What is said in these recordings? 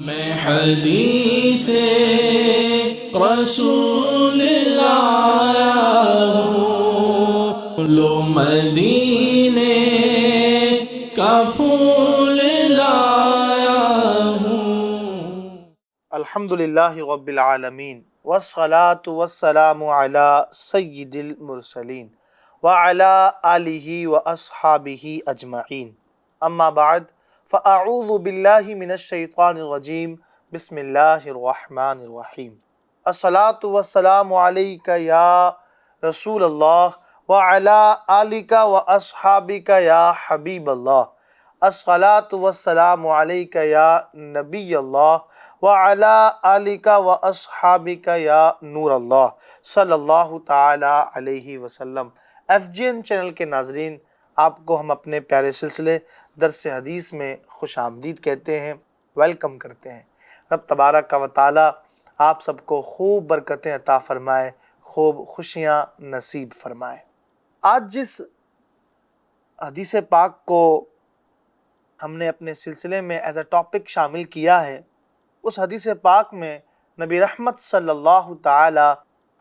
میں حدیث رسول لایا ہوں، لو مدینے کا پھول لایا ہوں۔ الحمدللہ رب العالمین والصلاة والسلام علی سید المرسلین وعلی آلہ واصحابہ اجمعین، اما بعد فاعوذ باللہ من الشیطان الرجیم، بسم اللہ الرحمن الرحیم۔ الصلاة والسلام علیک یا رسول اللہ وعلی آلک واصحابک یا حبیب اللہ، الصلاة والسلام علیک یا نبی اللہ وعلی آلک واصحابک یا نور اللہ صلی اللہ تعالی علیہ وسلم۔ FGN چینل کے ناظرین، آپ کو ہم اپنے پیارے سلسلے درس حدیث میں خوش آمدید کہتے ہیں، ویلکم کرتے ہیں۔ رب تبارک و تعالی آپ سب کو خوب برکتیں عطا فرمائے، خوب خوشیاں نصیب فرمائے۔ آج جس حدیث پاک کو ہم نے اپنے سلسلے میں ایز اے ٹاپک شامل کیا ہے، اس حدیث پاک میں نبی رحمت صلی اللہ تعالی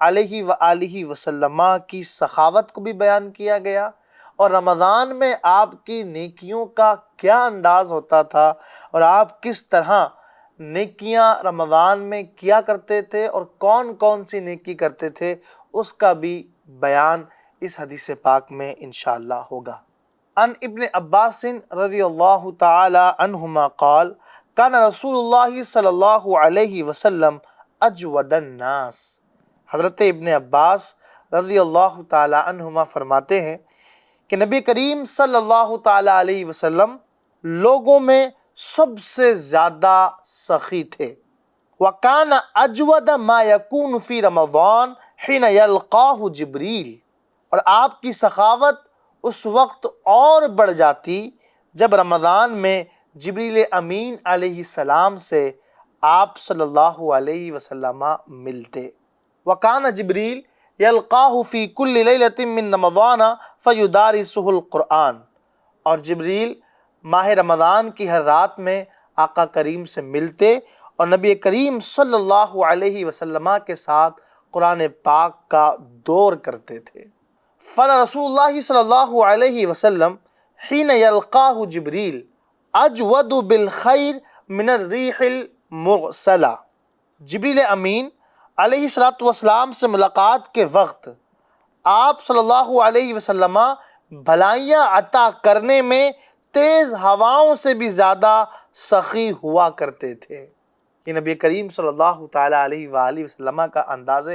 علیہ وآلہ وسلم کی سخاوت کو بھی بیان کیا گیا، اور رمضان میں آپ کی نیکیوں کا کیا انداز ہوتا تھا، اور آپ کس طرح نیکیاں رمضان میں کیا کرتے تھے اور کون کون سی نیکی کرتے تھے، اس کا بھی بیان اس حدیث پاک میں انشاءاللہ ہوگا۔ عن ابن عباس رضی اللہ تعالی عنہما قال کان رسول اللہ صلی اللہ علیہ وسلم اجود الناس۔ حضرت ابن عباس رضی اللہ تعالی عنہما فرماتے ہیں کہ نبی کریم صلی اللہ تعالی علیہ وسلم لوگوں میں سب سے زیادہ سخی تھے۔ وَكَانَ أَجْوَدَ مَا يَكُونُ فِي رَمَضَانَ حِينَ يَلْقَاهُ جِبْرِيلُ، اور آپ کی سخاوت اس وقت اور بڑھ جاتی جب رمضان میں جبریل امین علیہ السلام سے آپ صلی اللہ علیہ وسلم ملتے۔ وَكَانَ جبریل یلقاہ فی کل لیلۃ من رمضان فیدارسہ القرآن، اور جبریل ماہ رمضان کی ہر رات میں آقا کریم سے ملتے اور نبی کریم صلی اللہ علیہ وسلم کے ساتھ قرآن پاک کا دور کرتے تھے۔ فَقَالَ رسول اللہ صلی اللہ علیہ وسلم حین یلقاہ جبریل اجود بالخیر من الریح المرسلہ۔ جبریل امین علیہ السلام سے ملاقات کے وقت آپ صلی اللہ علیہ وسلم بھلائیاں عطا کرنے میں تیز ہواؤں سے بھی زیادہ سخی ہوا کرتے تھے۔ یہ نبی کریم صلی اللہ تعالیٰ علیہ وآلہ وسلم کا انداز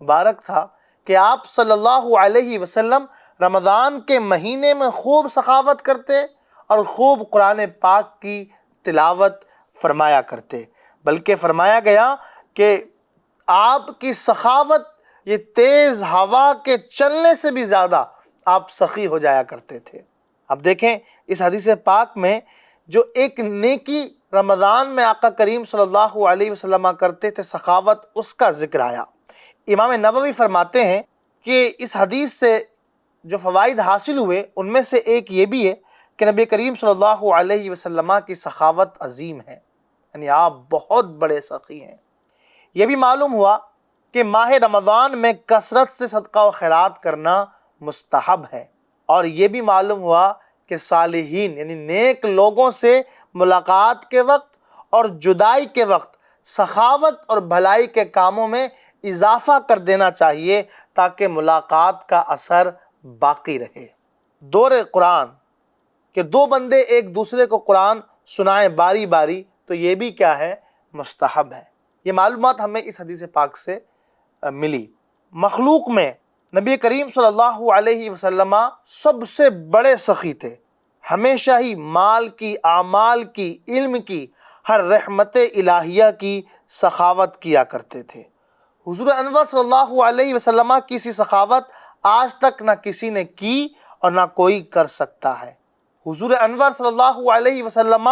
مبارک تھا کہ آپ صلی اللہ علیہ وسلم رمضان کے مہینے میں خوب سخاوت کرتے اور خوب قرآن پاک کی تلاوت فرمایا کرتے، بلکہ فرمایا گیا کہ آپ کی سخاوت یہ تیز ہوا کے چلنے سے بھی زیادہ آپ سخی ہو جایا کرتے تھے۔ اب دیکھیں اس حدیث پاک میں جو ایک نیکی رمضان میں آقا کریم صلی اللہ علیہ وسلم کرتے تھے، سخاوت، اس کا ذکر آیا۔ امام نووی فرماتے ہیں کہ اس حدیث سے جو فوائد حاصل ہوئے ان میں سے ایک یہ بھی ہے کہ نبی کریم صلی اللہ علیہ وسلم کی سخاوت عظیم ہے، یعنی آپ بہت بڑے سخی ہیں۔ یہ بھی معلوم ہوا کہ ماہ رمضان میں کثرت سے صدقہ و خیرات کرنا مستحب ہے، اور یہ بھی معلوم ہوا کہ صالحین یعنی نیک لوگوں سے ملاقات کے وقت اور جدائی کے وقت سخاوت اور بھلائی کے کاموں میں اضافہ کر دینا چاہیے تاکہ ملاقات کا اثر باقی رہے۔ دور قرآن کہ دو بندے ایک دوسرے کو قرآن سنائیں باری باری، تو یہ بھی کیا ہے؟ مستحب ہے۔ یہ معلومات ہمیں اس حدیث پاک سے ملی۔ مخلوق میں نبی کریم صلی اللہ علیہ وسلم سب سے بڑے سخی تھے، ہمیشہ ہی مال کی، اعمال کی، علم کی، ہر رحمت الہیہ کی سخاوت کیا کرتے تھے۔ حضور انور صلی اللہ علیہ وسلم کی سی سخاوت آج تک نہ کسی نے کی اور نہ کوئی کر سکتا ہے۔ حضور انور صلی اللہ علیہ وسلم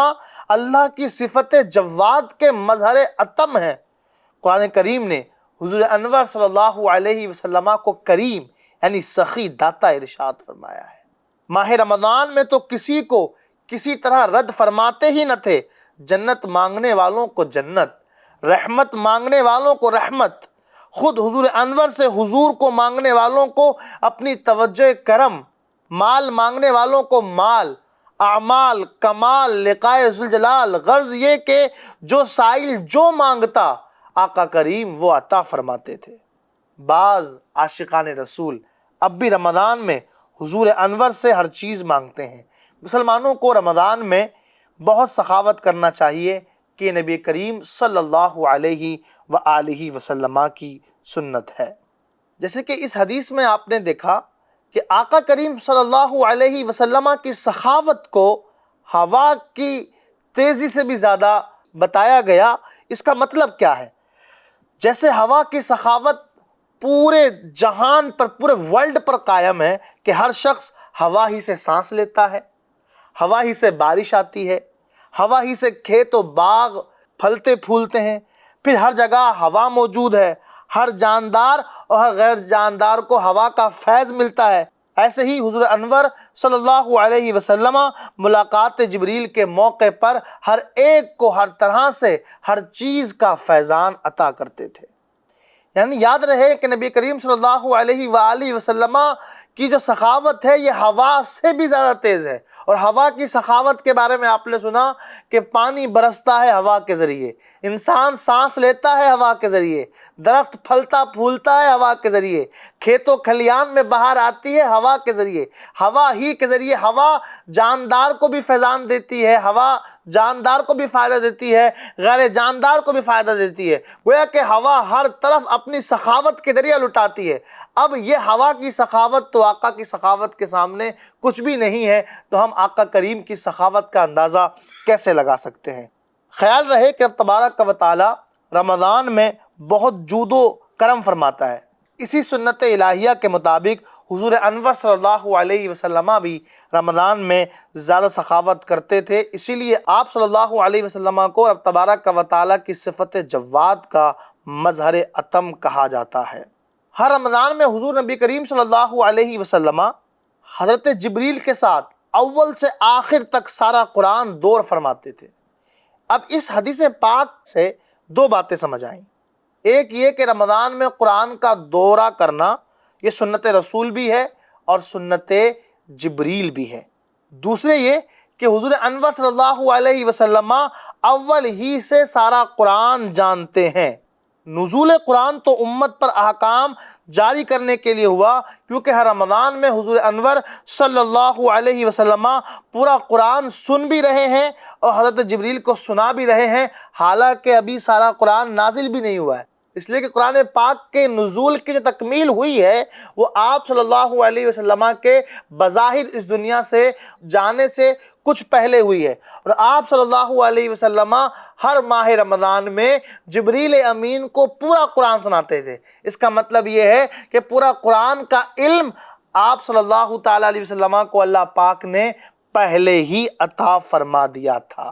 اللہ کی صفت جواد کے مظہر اتم ہیں۔ قرآن کریم نے حضور انور صلی اللہ علیہ وسلم کو کریم یعنی سخی داتا ارشاد فرمایا ہے۔ ماہ رمضان میں تو کسی کو کسی طرح رد فرماتے ہی نہ تھے جنت مانگنے والوں کو جنت، رحمت مانگنے والوں کو رحمت، خود حضور انور سے حضور کو مانگنے والوں کو اپنی توجہ کرم، مال مانگنے والوں کو مال، اعمال، کمال، لقائے ذوالجلال۔ غرض یہ کہ جو سائل جو مانگتا آقا کریم وہ عطا فرماتے تھے۔ بعض عاشقان رسول اب بھی رمضان میں حضور انور سے ہر چیز مانگتے ہیں۔ مسلمانوں کو رمضان میں بہت سخاوت کرنا چاہیے کہ نبی کریم صلی اللہ علیہ وآلہ وسلم کی سنت ہے۔ جیسے کہ اس حدیث میں آپ نے دیکھا کہ آقا کریم صلی اللہ علیہ وسلم کی سخاوت کو ہوا کی تیزی سے بھی زیادہ بتایا گیا۔ اس کا مطلب کیا ہے؟ جیسے ہوا کی سخاوت پورے جہان پر، پورے ورلڈ پر قائم ہے کہ ہر شخص ہوا ہی سے سانس لیتا ہے، ہوا ہی سے بارش آتی ہے، ہوا ہی سے کھیت و باغ پھلتے پھولتے ہیں، پھر ہر جگہ ہوا موجود ہے، ہر جاندار اور ہر غیر جاندار کو ہوا کا فیض ملتا ہے۔ ایسے ہی حضور انور صلی اللہ علیہ وسلم ملاقات جبریل کے موقع پر ہر ایک کو ہر طرح سے ہر چیز کا فیضان عطا کرتے تھے۔ یعنی یاد رہے کہ نبی کریم صلی اللہ علیہ وآلہ وسلم کی جو سخاوت ہے یہ ہوا سے بھی زیادہ تیز ہے۔ اور ہوا کی سخاوت کے بارے میں آپ نے سنا کہ پانی برستا ہے ہوا کے ذریعے، انسان سانس لیتا ہے ہوا کے ذریعے، درخت پھلتا پھولتا ہے ہوا کے ذریعے، کھیتوں کھلیان میں بہار آتی ہے ہوا کے ذریعے، ہوا ہی کے ذریعے۔ ہوا جاندار کو بھی فیضان دیتی ہے، ہوا جاندار کو بھی فائدہ دیتی ہے، غیر جاندار کو بھی فائدہ دیتی ہے۔ گویا کہ ہوا ہر طرف اپنی سخاوت کے ذریعہ لٹاتی ہے۔ اب یہ ہوا کی سخاوت تو آقا کی سخاوت کے سامنے کچھ بھی نہیں ہے، تو ہم آقا کریم کی سخاوت کا اندازہ کیسے لگا سکتے ہیں؟ خیال رہے کہ تبارک و تعالی رمضان میں بہت جود و کرم فرماتا ہے۔ اسی سنت الہیہ کے مطابق حضور انور صلی اللہ علیہ وسلم بھی رمضان میں زیادہ سخاوت کرتے تھے، اسی لیے آپ صلی اللہ علیہ وسلم کو رب تبارک و تعالیٰ کی صفت جواد کا مظہر عتم کہا جاتا ہے۔ ہر رمضان میں حضور نبی کریم صلی اللہ علیہ وسلم حضرت جبریل کے ساتھ اول سے آخر تک سارا قرآن دور فرماتے تھے۔ اب اس حدیث پاک سے دو باتیں سمجھ آئیں۔ ایک یہ کہ رمضان میں قرآن کا دورہ کرنا یہ سنت رسول بھی ہے اور سنت جبریل بھی ہے۔ دوسرے یہ کہ حضور انور صلی اللہ علیہ وسلم اول ہی سے سارا قرآن جانتے ہیں۔ نزول قرآن تو امت پر احکام جاری کرنے کے لیے ہوا، کیونکہ ہر رمضان میں حضور انور صلی اللہ علیہ وسلم پورا قرآن سن بھی رہے ہیں اور حضرت جبریل کو سنا بھی رہے ہیں، حالانکہ ابھی سارا قرآن نازل بھی نہیں ہوا ہے۔ اس لیے کہ قرآن پاک کے نزول کی جو تکمیل ہوئی ہے وہ آپ صلی اللہ علیہ وسلم کے بظاہر اس دنیا سے جانے سے کچھ پہلے ہوئی ہے، اور آپ صلی اللہ علیہ وسلم ہر ماہ رمضان میں جبریل امین کو پورا قرآن سناتے تھے۔ اس کا مطلب یہ ہے کہ پورا قرآن کا علم آپ صلی اللہ تعالیٰ علیہ وسلم کو اللہ پاک نے پہلے ہی عطا فرما دیا تھا۔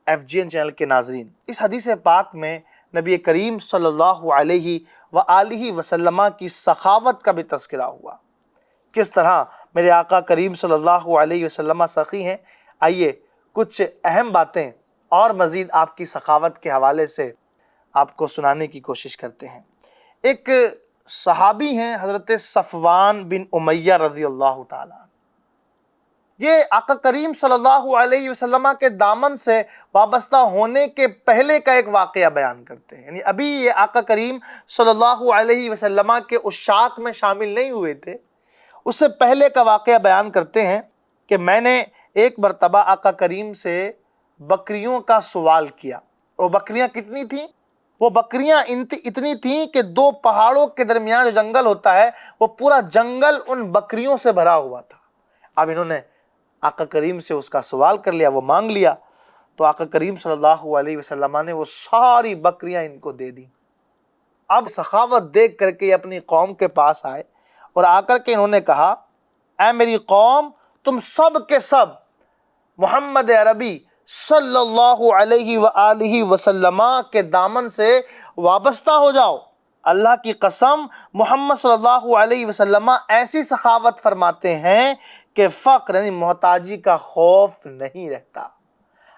FGN چینل کے ناظرین، اس حدیث پاک میں نبی کریم صلی اللہ علیہ وآلہ وسلم کی سخاوت کا بھی تذکرہ ہوا۔ کس طرح میرے آقا کریم صلی اللہ علیہ وسلم سخی ہیں، آئیے کچھ اہم باتیں اور مزید آپ کی سخاوت کے حوالے سے آپ کو سنانے کی کوشش کرتے ہیں۔ ایک صحابی ہیں حضرت صفوان بن امیہ رضی اللہ تعالیٰ، یہ آقا کریم صلی اللہ علیہ وسلم کے دامن سے وابستہ ہونے کے پہلے کا ایک واقعہ بیان کرتے ہیں۔ یعنی ابھی یہ آقا کریم صلی اللہ علیہ وسلم کے عشاق میں شامل نہیں ہوئے تھے، اس سے پہلے کا واقعہ بیان کرتے ہیں کہ میں نے ایک مرتبہ آقا کریم سے بکریوں کا سوال کیا، اور بکریاں کتنی تھیں؟ وہ بکریاں اتنی تھیں کہ دو پہاڑوں کے درمیان جو جنگل ہوتا ہے وہ پورا جنگل ان بکریوں سے بھرا ہوا تھا۔ اب انہوں نے آقا کریم سے اس کا سوال کر لیا، وہ مانگ لیا، تو آقا کریم صلی اللہ علیہ وسلم نے وہ ساری بکریاں ان کو دے دیں۔ اب سخاوت دیکھ کر کے اپنی قوم کے پاس آئے اور آ کر کے انہوں نے کہا، اے میری قوم، تم سب کے سب محمد عربی صلی اللہ علیہ وآلہ وسلم کے دامن سے وابستہ ہو جاؤ۔ اللہ کی قسم محمد صلی اللہ علیہ وسلم ایسی سخاوت فرماتے ہیں کہ فقر یعنی محتاجی کا خوف نہیں رہتا۔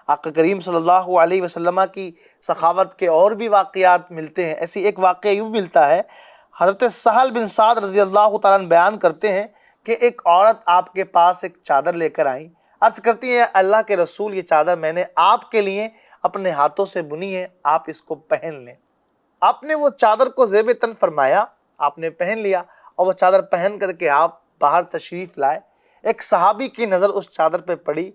آقا کریم صلی اللہ علیہ وسلم کی سخاوت کے اور بھی واقعات ملتے ہیں۔ ایسی ایک واقعہ یوں ملتا ہے، حضرت سہل بن سعد رضی اللہ تعالیٰ عنہ بیان کرتے ہیں کہ ایک عورت آپ کے پاس ایک چادر لے کر آئیں، عرض کرتی ہیں اللہ کے رسول یہ چادر میں نے آپ کے لیے اپنے ہاتھوں سے بنی ہے، آپ اس کو پہن لیں۔ آپ نے وہ چادر کو زیب تن فرمایا، آپ نے پہن لیا اور وہ چادر پہن کر کے آپ باہر تشریف لائے۔ ایک صحابی کی نظر اس چادر پہ پڑی،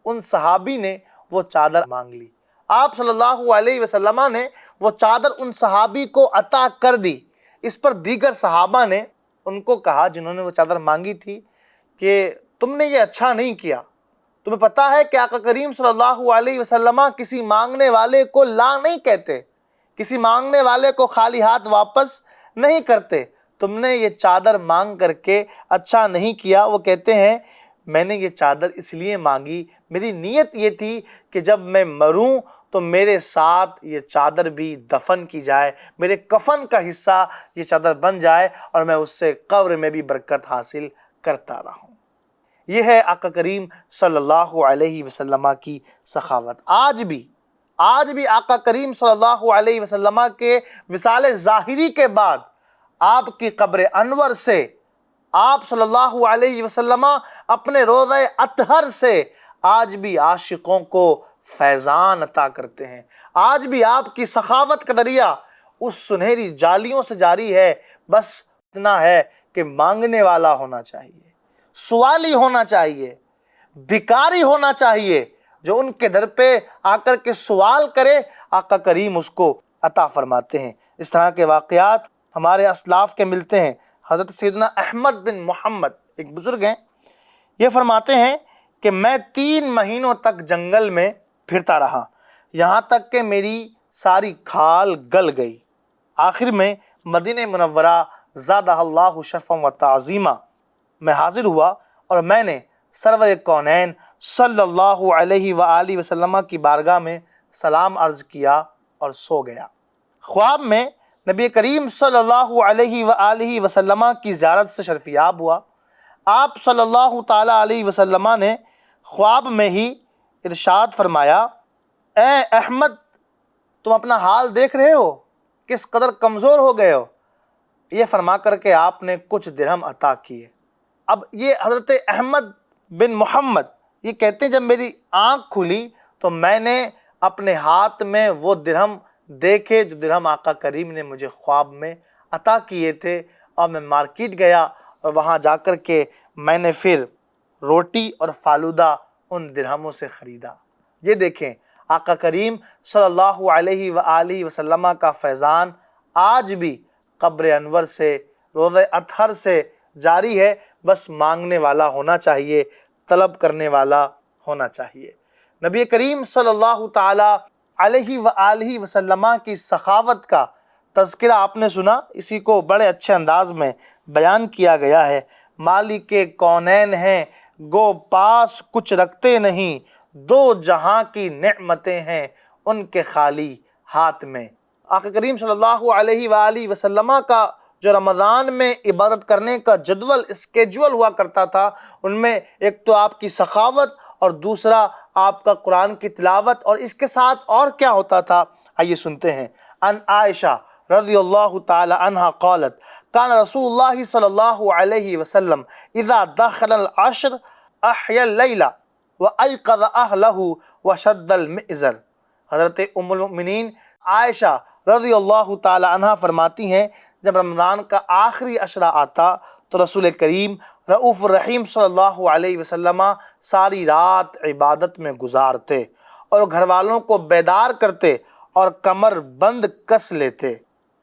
ان صحابی نے وہ چادر مانگ لی، آپ صلی اللہ علیہ وسلم نے وہ چادر ان صحابی کو عطا کر دی۔ اس پر دیگر صحابہ نے ان کو کہا جنہوں نے وہ چادر مانگی تھی کہ تم نے یہ اچھا نہیں کیا، تمہیں پتہ ہے کہ آقا کریم صلی اللہ علیہ وسلم کسی مانگنے والے کو لا نہیں کہتے، کسی مانگنے والے کو خالی ہاتھ واپس نہیں کرتے، تم نے یہ چادر مانگ کر کے اچھا نہیں کیا۔ وہ کہتے ہیں میں نے یہ چادر اس لیے مانگی، میری نیت یہ تھی کہ جب میں مروں تو میرے ساتھ یہ چادر بھی دفن کی جائے، میرے کفن کا حصہ یہ چادر بن جائے اور میں اس سے قبر میں بھی برکت حاصل کرتا رہوں۔ یہ ہے آقا کریم صلی اللہ علیہ وسلم کی سخاوت۔ آج بھی آقا کریم صلی اللہ علیہ وسلم کے وصال ظاہری کے بعد آپ کی قبر انور سے آپ صلی اللہ علیہ وسلم اپنے روضہ اطہر سے آج بھی عاشقوں کو فیضان عطا کرتے ہیں۔ آج بھی آپ کی سخاوت کا دریا اس سنہری جالیوں سے جاری ہے، بس اتنا ہے کہ مانگنے والا ہونا چاہیے، سوالی ہونا چاہیے، بھکاری ہونا چاہیے، جو ان کے در پہ آ کر کے سوال کرے آقا کریم اس کو عطا فرماتے ہیں۔ اس طرح کے واقعات ہمارے اسلاف کے ملتے ہیں۔ حضرت سیدنا احمد بن محمد ایک بزرگ ہیں، یہ فرماتے ہیں کہ میں 3 مہینوں تک جنگل میں پھرتا رہا، یہاں تک کہ میری ساری کھال گل گئی۔ آخر میں مدینہ منورہ زادہ اللہ شرفا و تعظیمہ میں حاضر ہوا اور میں نے سرور کونین صلی اللہ علیہ وآلہ وسلم کی بارگاہ میں سلام عرض کیا اور سو گیا۔ خواب میں نبی کریم صلی اللہ علیہ وآلہ وسلم کی زیارت سے شرفیاب ہوا۔ آپ صلی اللہ تعالیٰ علیہ وسلم نے خواب میں ہی ارشاد فرمایا، اے احمد تم اپنا حال دیکھ رہے ہو، کس قدر کمزور ہو گئے ہو۔ یہ فرما کر کے آپ نے کچھ درہم عطا کیے۔ اب یہ حضرت احمد بن محمد یہ کہتے ہیں جب میری آنکھ کھلی تو میں نے اپنے ہاتھ میں وہ درہم دیکھے جو درہم آقا کریم نے مجھے خواب میں عطا کیے تھے، اور میں مارکیٹ گیا اور وہاں جا کر کے میں نے پھر روٹی اور فالودہ ان درہموں سے خریدا۔ یہ دیکھیں آقا کریم صلی اللہ علیہ وآلہ وسلم کا فیضان آج بھی قبر انور سے، روضہ اطہر سے جاری ہے، بس مانگنے والا ہونا چاہیے، طلب کرنے والا ہونا چاہیے۔ نبی کریم صلی اللہ تعالیٰ علیہ وآلہ وسلم کی سخاوت کا تذکرہ آپ نے سنا، اسی کو بڑے اچھے انداز میں بیان کیا گیا ہے۔ مالک کونین ہیں گو پاس کچھ رکھتے نہیں، 2 جہاں کی نعمتیں ہیں ان کے خالی ہاتھ میں۔ آقا کریم صلی اللہ علیہ وآلہ وسلم کا جو رمضان میں عبادت کرنے کا جدول اسکیجول ہوا کرتا تھا، ان میں ایک تو آپ کی سخاوت اور دوسرا آپ کا قرآن کی تلاوت، اور اس کے ساتھ اور کیا ہوتا تھا آئیے سنتے ہیں۔ ان عائشہ رضی اللہ تعالی عنہ قالت کان رسول اللہ صلی اللہ علیہ وسلم اذا دخل العشر احیا اللیل وایقظ اہلہ وشد المئزر۔ حضرت ام المؤمنین عائشہ رضی اللہ تعالی عنہ فرماتی ہیں جب رمضان کا آخری عشرہ آتا تو رسول کریم رؤوف الرحیم صلی اللہ علیہ وسلم ساری رات عبادت میں گزارتے اور گھر والوں کو بیدار کرتے اور کمر بند کس لیتے۔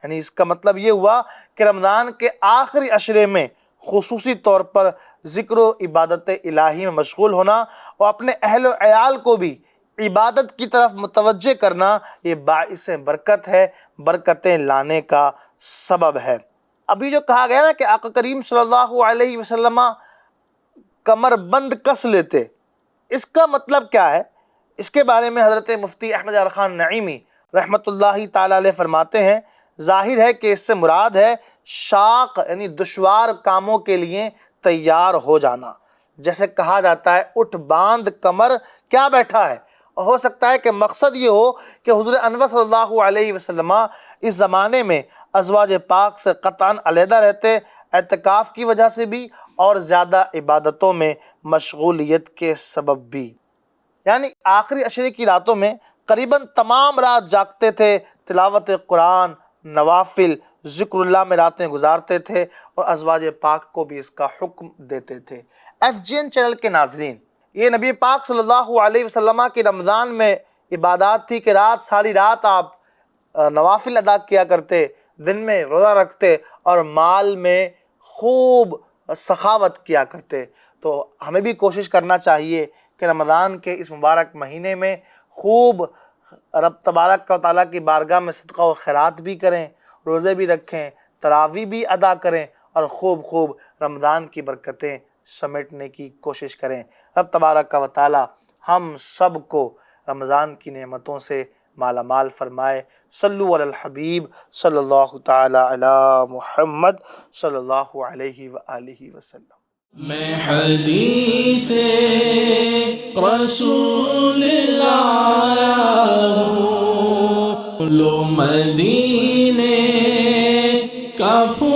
یعنی اس کا مطلب یہ ہوا کہ رمضان کے آخری عشرے میں خصوصی طور پر ذکر و عبادت الہی میں مشغول ہونا اور اپنے اہل و عیال کو بھی عبادت کی طرف متوجہ کرنا، یہ باعث برکت ہے، برکتیں لانے کا سبب ہے۔ ابھی جو کہا گیا نا کہ آقا کریم صلی اللہ علیہ وسلم کمر بند کس لیتے، اس کا مطلب کیا ہے؟ اس کے بارے میں حضرت مفتی احمد یار خان نعیمی رحمۃ اللہ تعالیٰ علیہ فرماتے ہیں ظاہر ہے کہ اس سے مراد ہے شاق یعنی دشوار کاموں کے لیے تیار ہو جانا۔ جیسے کہا جاتا ہے اٹھ باندھ کمر کیا بیٹھا ہے، ہو سکتا ہے کہ مقصد یہ ہو کہ حضور انور صلی اللہ علیہ وسلم اس زمانے میں ازواج پاک سے قطعاً علیحدہ رہتے، اعتکاف کی وجہ سے بھی اور زیادہ عبادتوں میں مشغولیت کے سبب بھی۔ یعنی آخری عشرے کی راتوں میں قریباً تمام رات جاگتے تھے، تلاوت قرآن، نوافل، ذکر اللہ میں راتیں گزارتے تھے اور ازواج پاک کو بھی اس کا حکم دیتے تھے۔ FGN چینل کے ناظرین، یہ نبی پاک صلی اللہ علیہ وسلم کی رمضان میں عبادات تھی کہ ساری رات آپ نوافل ادا کیا کرتے، دن میں روزہ رکھتے اور مال میں خوب سخاوت کیا کرتے۔ تو ہمیں بھی کوشش کرنا چاہیے کہ رمضان کے اس مبارک مہینے میں خوب رب تبارک و تعالیٰ کی بارگاہ میں صدقہ و خیرات بھی کریں، روزے بھی رکھیں، تراویح بھی ادا کریں اور خوب رمضان کی برکتیں سمیٹنے کی کوشش کریں۔ رب تبارک و تعالیٰ ہم سب کو رمضان کی نعمتوں سے مالا مال فرمائے۔ صلو علی الحبیب صلی اللہ تعالی علی محمد صلی اللہ علیہ وآلہ وسلم۔ میں حدیث رسول لایا ہوں، لو مدینے کا پھول